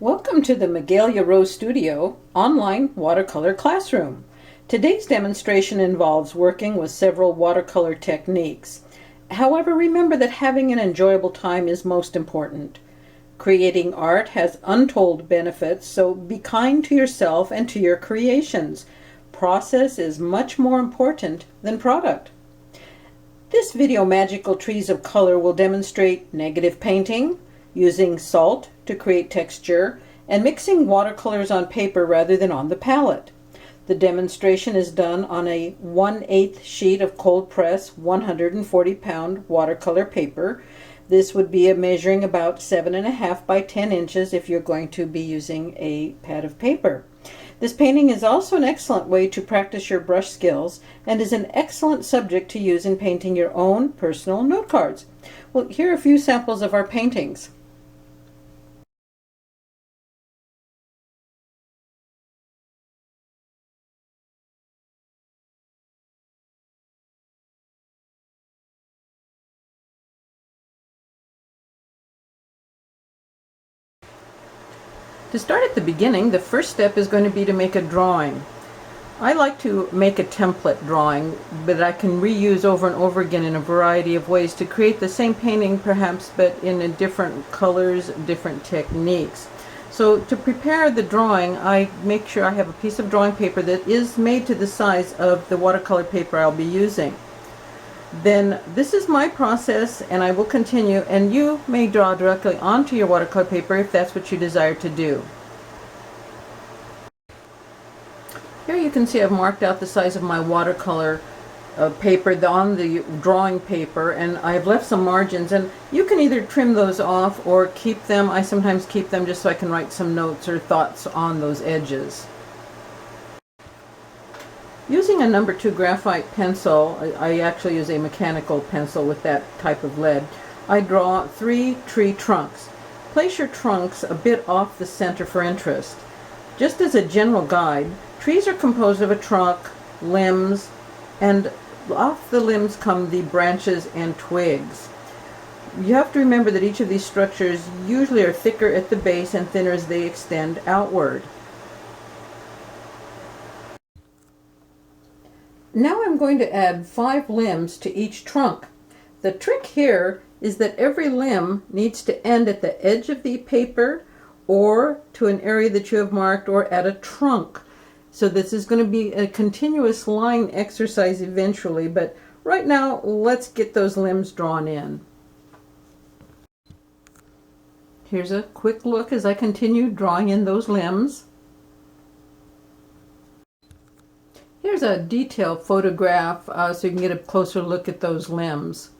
Welcome to the Magalia Rose Studio online watercolor classroom. Today's demonstration involves working with several watercolor techniques. However, remember that having an enjoyable time is most important. Creating art has untold benefits, so be kind to yourself and to your creations. Process is much more important than product. This video, Magical Trees of Color, will demonstrate negative painting, using salt to create texture, and mixing watercolors on paper rather than on the palette. The demonstration is done on a 1/8 sheet of cold press 140-pound watercolor paper. This would be measuring about 7.5 by 10 inches if you're going to be using a pad of paper. This painting is also an excellent way to practice your brush skills and is an excellent subject to use in painting your own personal note cards. Well, here are a few samples of our paintings. To start at the beginning, the first step is going to be to make a drawing. I like to make a template drawing that I can reuse over and over again in a variety of ways to create the same painting perhaps, but in different colors, different techniques. So to prepare the drawing, I make sure I have a piece of drawing paper that is made to the size of the watercolor paper I'll be using. Then this is my process, and I will continue, and you may draw directly onto your watercolor paper if that's what you desire to do. Here you can see I've marked out the size of my watercolor paper on the drawing paper, and I've left some margins, and you can either trim those off or keep them. I sometimes keep them just so I can write some notes or thoughts on those edges. Using a number 2 graphite pencil, I actually use a mechanical pencil with that type of lead, I draw 3 tree trunks. Place your trunks a bit off the center for interest. Just as a general guide, trees are composed of a trunk, limbs, and off the limbs come the branches and twigs. You have to remember that each of these structures usually are thicker at the base and thinner as they extend outward. Now I'm going to add 5 limbs to each trunk. The trick here is that every limb needs to end at the edge of the paper or to an area that you have marked or at a trunk. So this is going to be a continuous line exercise eventually, but right now let's get those limbs drawn in. Here's a quick look as I continue drawing in those limbs. Here's a detailed photograph so you can get a closer look at those limbs.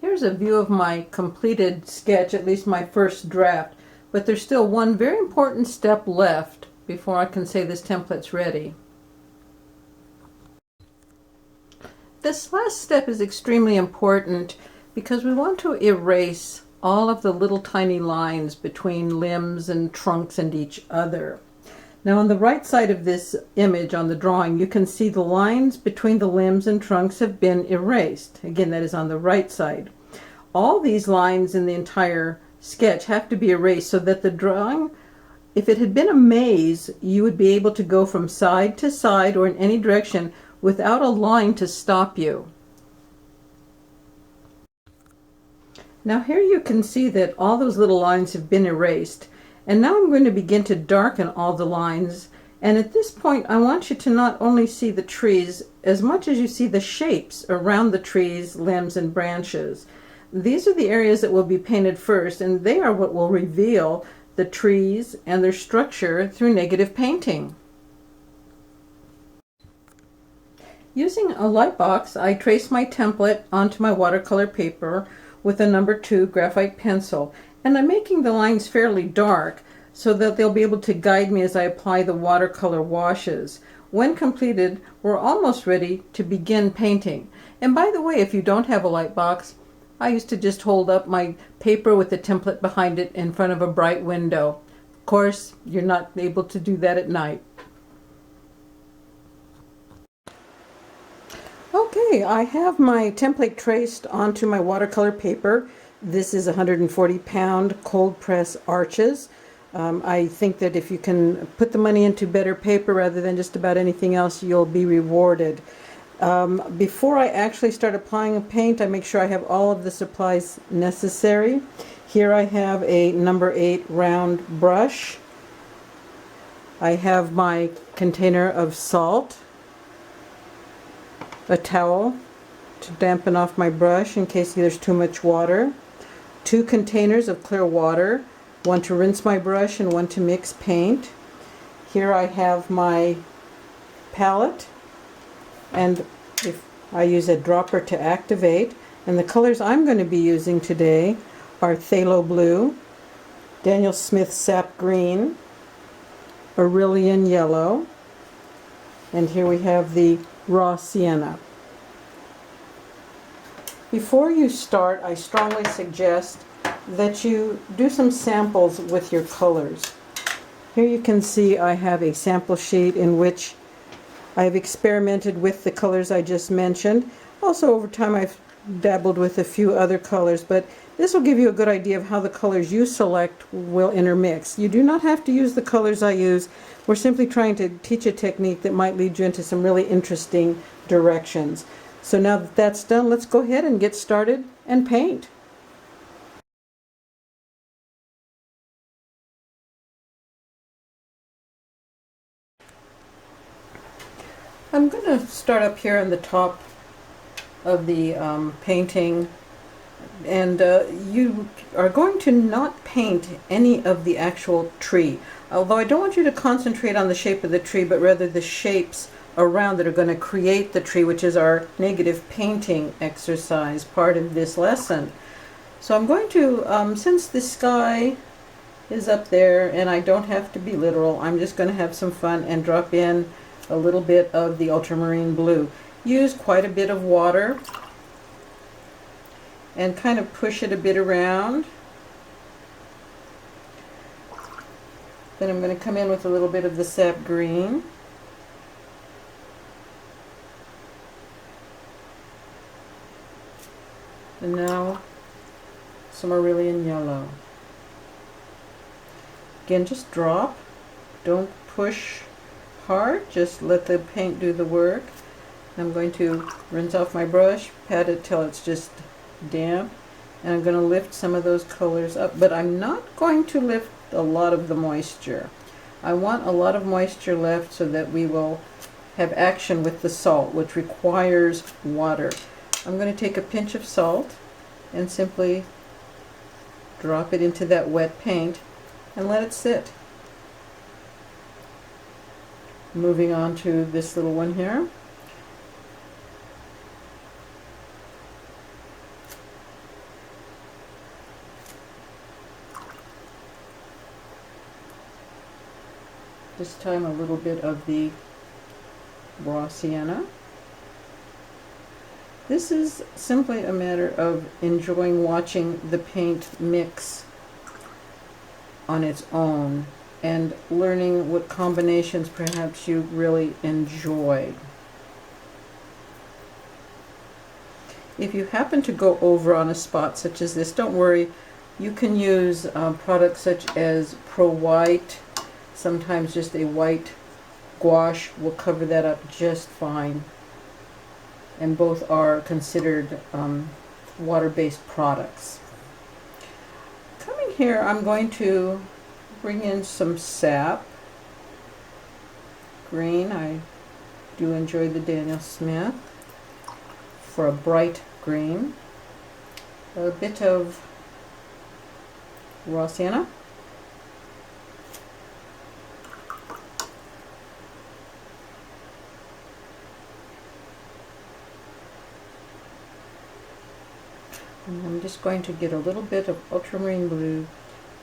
Here's a view of my completed sketch, at least my first draft, but there's still one very important step left before I can say this template's ready. This last step is extremely important because we want to erase all of the little tiny lines between limbs and trunks and each other. Now on the right side of this image on the drawing, you can see the lines between the limbs and trunks have been erased. Again, that is on the right side. All these lines in the entire sketch have to be erased so that the drawing, if it had been a maze, you would be able to go from side to side or in any direction without a line to stop you. Now here you can see that all those little lines have been erased. And now I'm going to begin to darken all the lines, and at this point I want you to not only see the trees as much as you see the shapes around the trees, limbs, and branches. These are the areas that will be painted first, and they are what will reveal the trees and their structure through negative painting. Using a light box, I trace my template onto my watercolor paper with a number 2 graphite pencil. And I'm making the lines fairly dark so that they'll be able to guide me as I apply the watercolor washes. When completed, we're almost ready to begin painting. And by the way, if you don't have a light box, I used to just hold up my paper with the template behind it in front of a bright window. Of course, you're not able to do that at night. Okay, I have my template traced onto my watercolor paper. This is 140-pound cold press arches. I think that if you can put the money into better paper rather than just about anything else, you'll be rewarded. Before I actually start applying paint, I make sure I have all of the supplies necessary. Here I have a number 8 round brush. I have my container of salt, a towel to dampen off my brush in case there's too much water, 2 containers of clear water, one to rinse my brush and one to mix paint. Here I have my palette, and if I use a dropper to activate, and the colors I'm going to be using today are Phthalo Blue, Daniel Smith Sap Green, Aurelian Yellow, and here we have the Raw Sienna. Before you start, I strongly suggest that you do some samples with your colors. Here you can see I have a sample sheet in which I've experimented with the colors I just mentioned. Also, over time I've dabbled with a few other colors, but this will give you a good idea of how the colors you select will intermix. You do not have to use the colors I use. We're simply trying to teach a technique that might lead you into some really interesting directions. So now that that's done, let's go ahead and get started and paint. I'm going to start up here on the top of the painting, and you are going to not paint any of the actual tree. Although I don't want you to concentrate on the shape of the tree, but rather the shapes around that are going to create the tree, which is our negative painting exercise part of this lesson. So I'm going to, since the sky is up there and I don't have to be literal, I'm just going to have some fun and drop in a little bit of the ultramarine blue. Use quite a bit of water and kind of push it a bit around. Then I'm going to come in with a little bit of the sap green. And now some Aurelian yellow. Again, just drop. Don't push hard. Just let the paint do the work. I'm going to rinse off my brush, pat it till it's just damp, and I'm going to lift some of those colors up, but I'm not going to lift a lot of the moisture. I want a lot of moisture left so that we will have action with the salt, which requires water. I'm going to take a pinch of salt and simply drop it into that wet paint and let it sit. Moving on to this little one here. This time a little bit of the raw sienna. This is simply a matter of enjoying watching the paint mix on its own and learning what combinations perhaps you really enjoy. If you happen to go over on a spot such as this, don't worry. You can use products such as Pro White. Sometimes just a white gouache will cover that up just fine. And both are considered water-based products. Coming here, I'm going to bring in some sap green. I do enjoy the Daniel Smith for a bright green. A bit of raw sienna. And I'm just going to get a little bit of ultramarine blue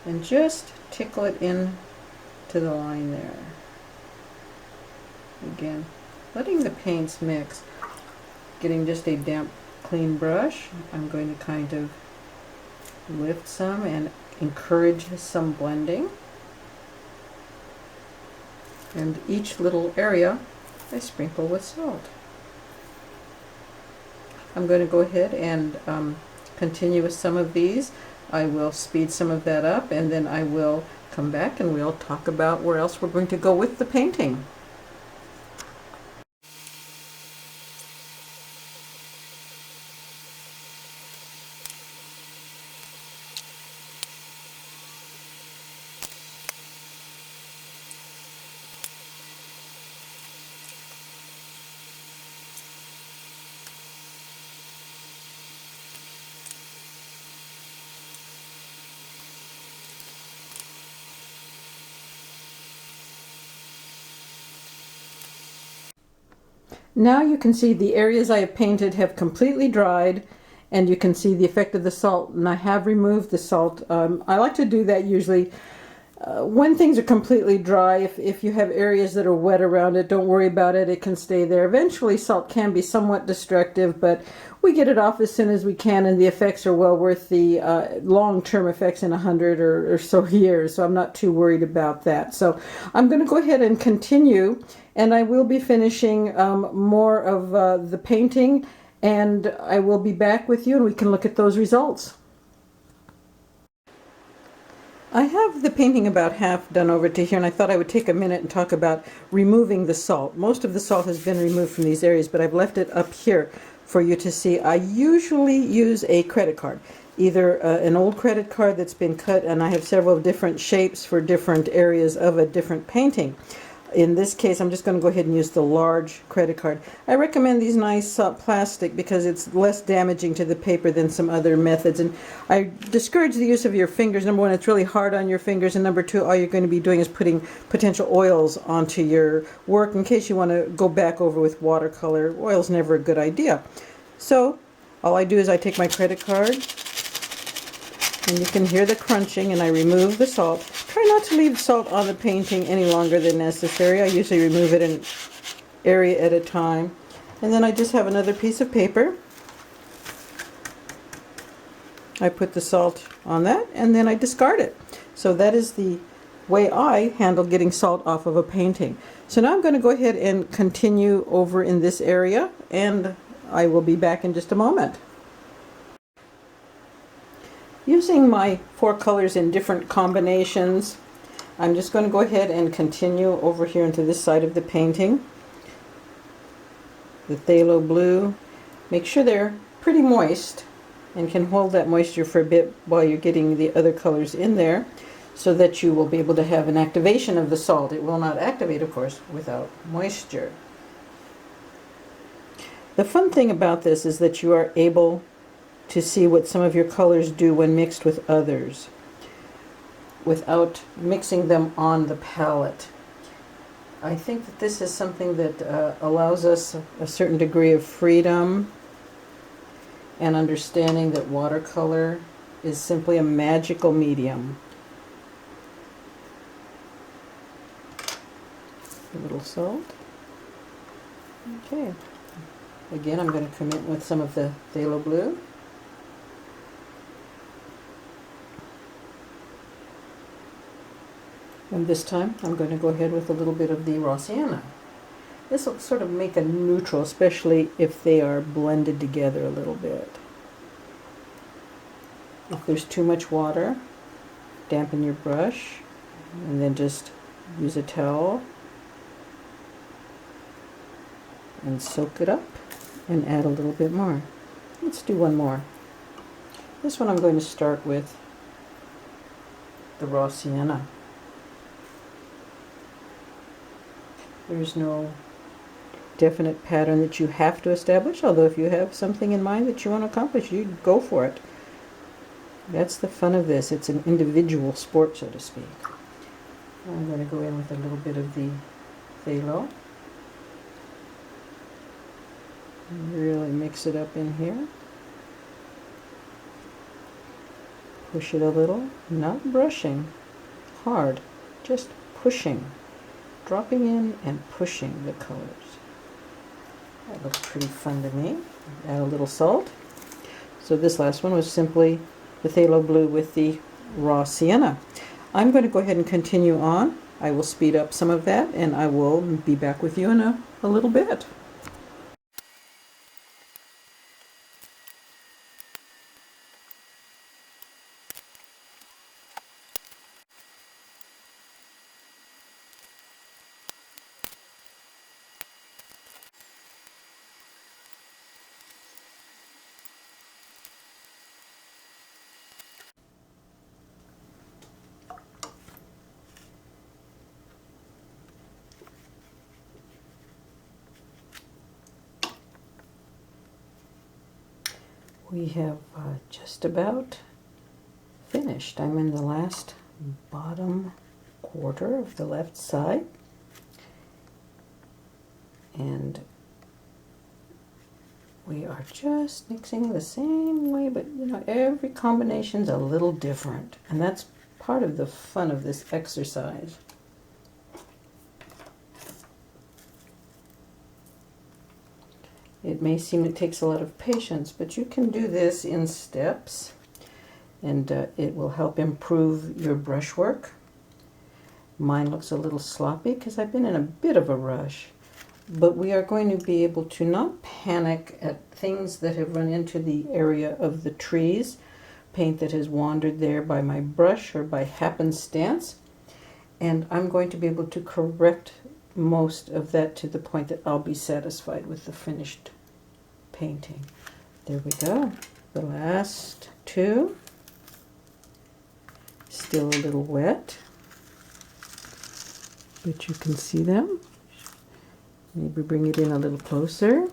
and just tickle it in to the line there. Again, letting the paints mix. Getting just a damp, clean brush, I'm going to kind of lift some and encourage some blending. And each little area I sprinkle with salt. I'm going to go ahead and continue with some of these. I will speed some of that up, and then I will come back and we'll talk about where else we're going to go with the painting. Now you can see the areas I have painted have completely dried, and you can see the effect of the salt, and I have removed the salt. I like to do that usually when things are completely dry. If you have areas that are wet around it, don't worry about it. It can stay there. Eventually salt can be somewhat destructive, but we get it off as soon as we can, and the effects are well worth the long-term effects in 100 or so years, so I'm not too worried about that. So I'm going to go ahead and continue, and I will be finishing more of the painting, and I will be back with you and we can look at those results. I have the painting about half done over to here, and I thought I would take a minute and talk about removing the salt. Most of the salt has been removed from these areas, but I've left it up here for you to see. I usually use a credit card, either an old credit card that's been cut, and I have several different shapes for different areas of a different painting. In this case, I'm just going to go ahead and use the large credit card. I recommend these nice plastic because it's less damaging to the paper than some other methods. And I discourage the use of your fingers. Number one, it's really hard on your fingers. And number two, all you're going to be doing is putting potential oils onto your work in case you want to go back over with watercolor. Oil's never a good idea. So all I do is I take my credit card, and you can hear the crunching, and I remove the salt. Try not to leave salt on the painting any longer than necessary. I usually remove it an area at a time. And then I just have another piece of paper. I put the salt on that, and then I discard it. So that is the way I handle getting salt off of a painting. So now I'm going to go ahead and continue over in this area, and I will be back in just a moment. Using my 4 colors in different combinations, I'm just going to go ahead and continue over here into this side of the painting. The phthalo blue. Make sure they're pretty moist and can hold that moisture for a bit while you're getting the other colors in there, so that you will be able to have an activation of the salt. It will not activate, of course, without moisture. The fun thing about this is that you are able to see what some of your colors do when mixed with others without mixing them on the palette. I think that this is something that allows us a certain degree of freedom and understanding that watercolor is simply a magical medium. A little salt. Okay. Again, I'm going to come in with some of the phthalo blue. And this time I'm going to go ahead with a little bit of the raw sienna. This will sort of make a neutral, especially if they are blended together a little bit. If there's too much water, dampen your brush, and then just use a towel and soak it up and add a little bit more. Let's do one more. This one I'm going to start with the raw sienna. There's no definite pattern that you have to establish, although if you have something in mind that you want to accomplish, you go for it. That's the fun of this. It's an individual sport, so to speak. I'm going to go in with a little bit of the phthalo. Really mix it up in here. Push it a little, not brushing hard, just pushing. Dropping in and pushing the colors. That looks pretty fun to me. Add a little salt. So this last one was simply the phthalo blue with the raw sienna. I'm going to go ahead and continue on. I will speed up some of that, and I will be back with you in a little bit. We have just about finished. I'm in the last bottom quarter of the left side, and we are just mixing the same way, but you know, every combination's a little different, and that's part of the fun of this exercise. It may seem it takes a lot of patience, but you can do this in steps, and it will help improve your brushwork. Mine looks a little sloppy because I've been in a bit of a rush, but we are going to be able to not panic at things that have run into the area of the trees, paint that has wandered there by my brush or by happenstance, and I'm going to be able to correct most of that to the point that I'll be satisfied with the finished painting. There we go. The last two. Still a little wet, but you can see them. Maybe bring it in a little closer.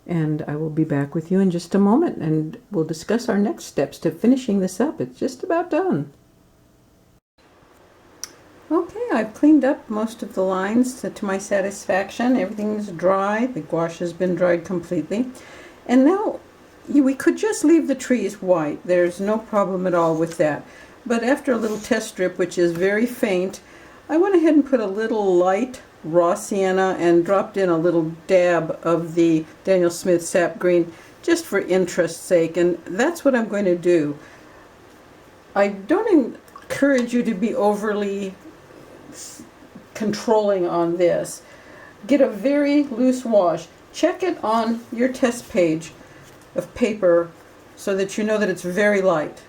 And I will be back with you in just a moment, and we'll discuss our next steps to finishing this up. It's just about done. Okay, I've cleaned up most of the lines to my satisfaction. Everything's dry. The gouache has been dried completely. And now we could just leave the trees white. There's no problem at all with that. But after a little test strip, which is very faint, I went ahead and put a little light raw sienna and dropped in a little dab of the Daniel Smith sap green just for interest's sake. And that's what I'm going to do. I don't encourage you to be overly controlling on this. Get a very loose wash. Check it on your test page of paper so that you know that it's very light.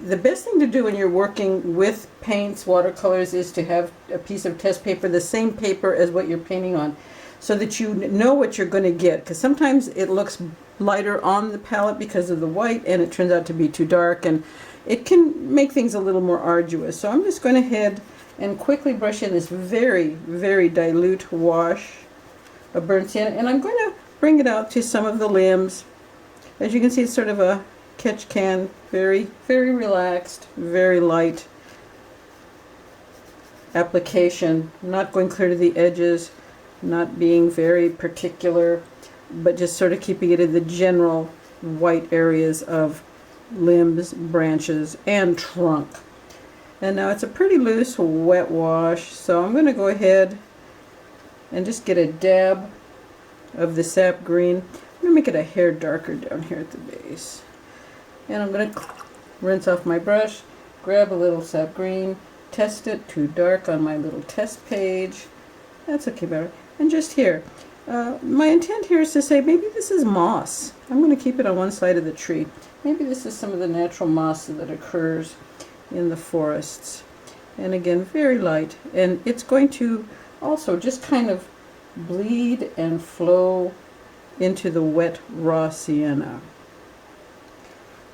The best thing to do when you're working with paints, watercolors, is to have a piece of test paper, the same paper as what you're painting on, so that you know what you're going to get, because sometimes it looks lighter on the palette because of the white and it turns out to be too dark, and it can make things a little more arduous. So I'm just going ahead and quickly brush in this very, very dilute wash of burnt sienna, and I'm going to bring it out to some of the limbs. As you can see, it's sort of a catch can, very, very relaxed, very light application, not going clear to the edges, not being very particular, but just sort of keeping it in the general white areas of limbs, branches, and trunk. And now it's a pretty loose wet wash, so I'm going to go ahead and just get a dab of the sap green. I'm going to make it a hair darker down here at the base. And I'm going to rinse off my brush, grab a little sap green, test it, too dark on my little test page. That's okay, better. And just here. My intent here is to say maybe this is moss. I'm going to keep it on one side of the tree. Maybe this is some of the natural moss that occurs in the forests. And again, very light. And it's going to also just kind of bleed and flow into the wet raw sienna.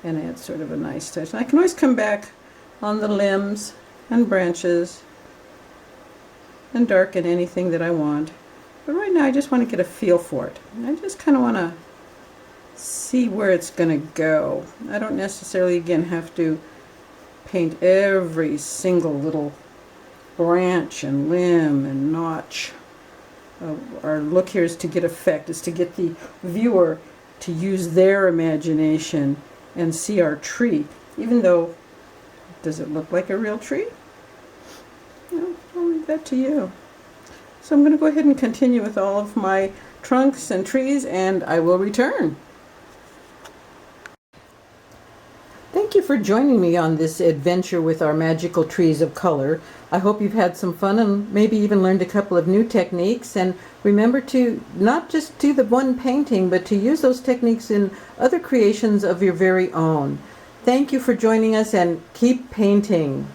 And add sort of a nice touch. And I can always come back on the limbs and branches and darken anything that I want. But right now I just want to get a feel for it. I just kind of want to see where it's going to go. I don't necessarily, again, have to paint every single little branch and limb and notch. Our look here is to get effect, is to get the viewer to use their imagination and see our tree. Even though, does it look like a real tree? No, I'll leave that to you. So I'm going to go ahead and continue with all of my trunks and trees, and I will return. Thank you for joining me on this adventure with our magical trees of color. I hope you've had some fun and maybe even learned a couple of new techniques. And remember to not just do the one painting, but to use those techniques in other creations of your very own. Thank you for joining us, and keep painting.